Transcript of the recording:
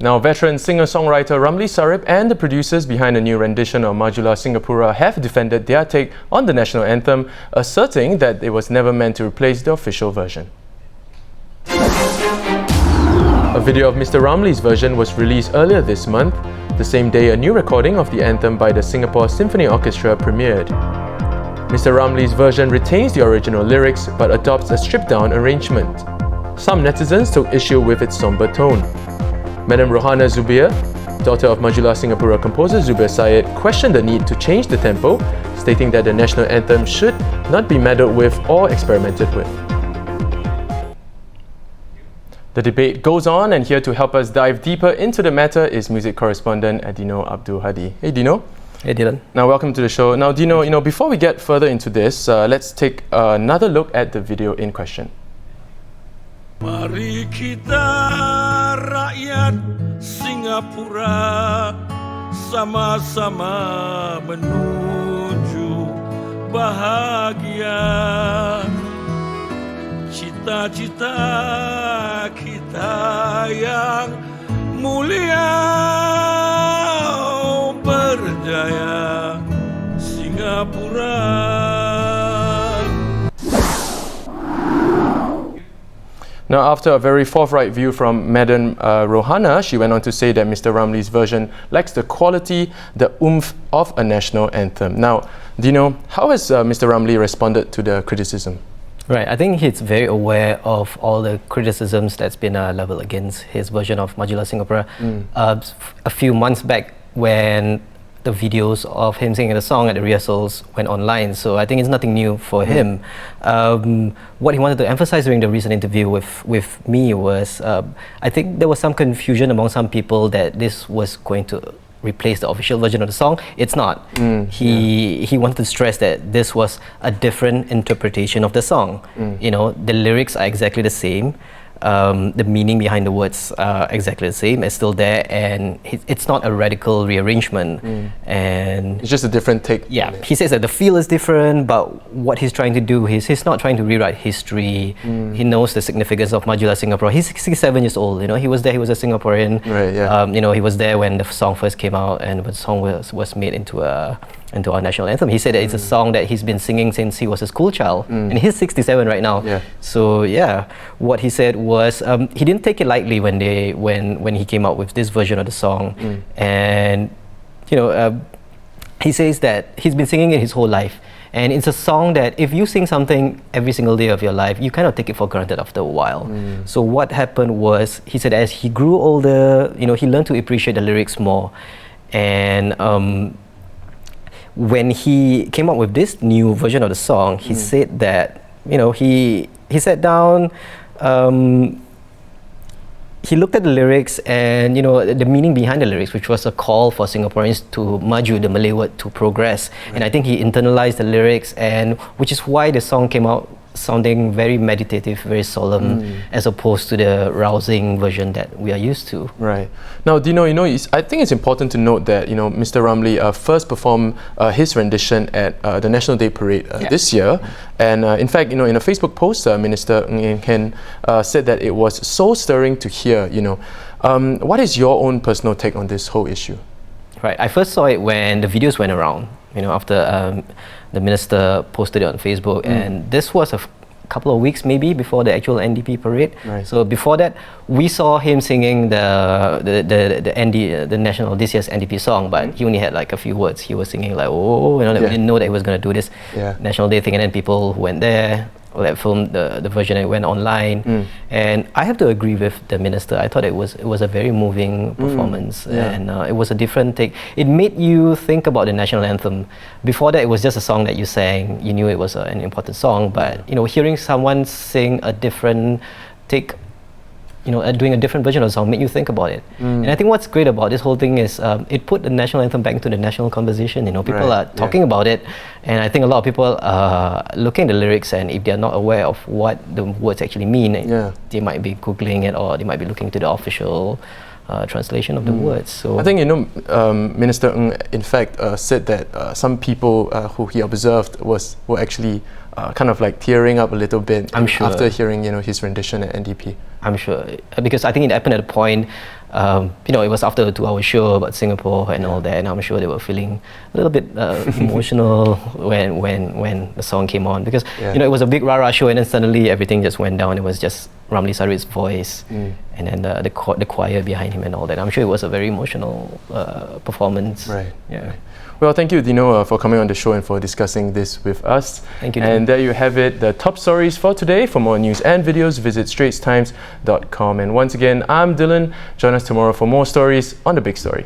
Now, veteran singer-songwriter Ramli Sarip and the producers behind a new rendition of Majulah Singapura have defended their take on the national anthem, asserting that it was never meant to replace the official version. A video of Mr. Ramli's version was released earlier this month. The same day, a new recording of the anthem by the Singapore Symphony Orchestra premiered. Mr. Ramli's version retains the original lyrics but adopts a stripped-down arrangement. Some netizens took issue with its somber tone. Mdm Rohana Zubir, daughter of Majulah Singapura composer Zubir Syed, questioned the need to change the tempo, stating that the national anthem should not be meddled with or experimented with. The debate goes on, and here to help us dive deeper into the matter is music correspondent Eddino Abdul Hadi. Hey Dino. Hey Dylan. Now welcome to the show. Now Dino, before we get further into this, let's take another look at the video in question. Mari kita rakyat Singapura sama-sama menuju bahagia. Cita-cita kita yang mulia berjaya Singapura. Now, after a very forthright view from Mdm Rohana, she went on to say that Mr. Ramli's version lacks the quality, the oomph of a national anthem. Now, Dino, how has Mr. Ramli responded to the criticism? Right, I think he's very aware of all the criticisms that's been leveled against his version of Majulah Singapura. A few months back, when the videos of him singing the song at the rehearsals went online, so I think it's nothing new for him. What he wanted to emphasize during the recent interview with me was, I think there was some confusion among some people that this was going to replace the official version of the song. It's not. He wanted to stress that this was a different interpretation of the song. You know, the lyrics are exactly the same. The meaning behind the words are exactly the same. It's still there, and it's not a radical rearrangement. And it's just a different take. Yeah, he says that the feel is different, but what he's trying to do is he's not trying to rewrite history. He knows the significance of Majulah Singapura. He's 67 years old. You know, he was there. He was a Singaporean. Right. Yeah. You know, he was there when the song first came out and when the song was made into our national anthem. He said that it's a song that he's been singing since he was a school child, and he's 67 right now. Yeah. So yeah, what he said was he didn't take it lightly when he came out with this version of the song, and you know, he says that he's been singing it his whole life, and it's a song that if you sing something every single day of your life, you kind of take it for granted after a while. So what happened was, he said as he grew older, you know, he learned to appreciate the lyrics more, and when he came up with this new version of the song, he said that, you know, he sat down, he looked at the lyrics and, you know, the meaning behind the lyrics, which was a call for Singaporeans to maju, the Malay word to progress. And I think he internalized the lyrics, and which is why the song came out sounding very meditative, very solemn, as opposed to the rousing version that we are used to. Right. Now, Dino, I think it's important to note that, you know, Mr. Ramli first performed his rendition at the National Day Parade this year. And in fact, you know, in a Facebook post, Minister Mdm said that it was so stirring to hear, you know. What is your own personal take on this whole issue? Right. I first saw it when the videos went around, you know, after the minister posted it on Facebook, and this was a couple of weeks maybe before the actual NDP parade. Right. So before that, we saw him singing the national this year's NDP song, but he only had like a few words. He was singing like, oh, you know, we didn't know that he was going to do this National Day thing, and then people who went there, that filmed the version and went online, and I have to agree with the minister. I thought it was a very moving performance, and it was a different take. It made you think about the national anthem. Before that, it was just a song that you sang. You knew it was an important song, but you know, hearing someone sing a different take, you know, doing a different version of the song, made you think about it. And I think what's great about this whole thing is it put the national anthem back into the national conversation. You know, people are talking about it, and I think a lot of people are looking at the lyrics, and if they're not aware of what the words actually mean, they might be Googling it, or they might be looking to the official translation of the words. So I think, you know, Minister Ng in fact said that some people who he observed were actually kind of like tearing up a little bit I'm sure. after hearing, you know, his rendition at NDP. I'm sure, because I think it happened at a point it was after a 2-hour show about Singapore and all that, and I'm sure they were feeling a little bit emotional when the song came on, because it was a big rah-rah show, and then suddenly everything just went down. It was just Ramli Sarip's voice, and then the choir behind him and all that. I'm sure it was a very emotional performance. Right. Yeah. Well, thank you, Eddino, for coming on the show and for discussing this with us. Thank you. And there you have it, the top stories for today. For more news and videos, visit straitstimes.com. And once again, I'm Dylan. Join us tomorrow for more stories on The Big Story.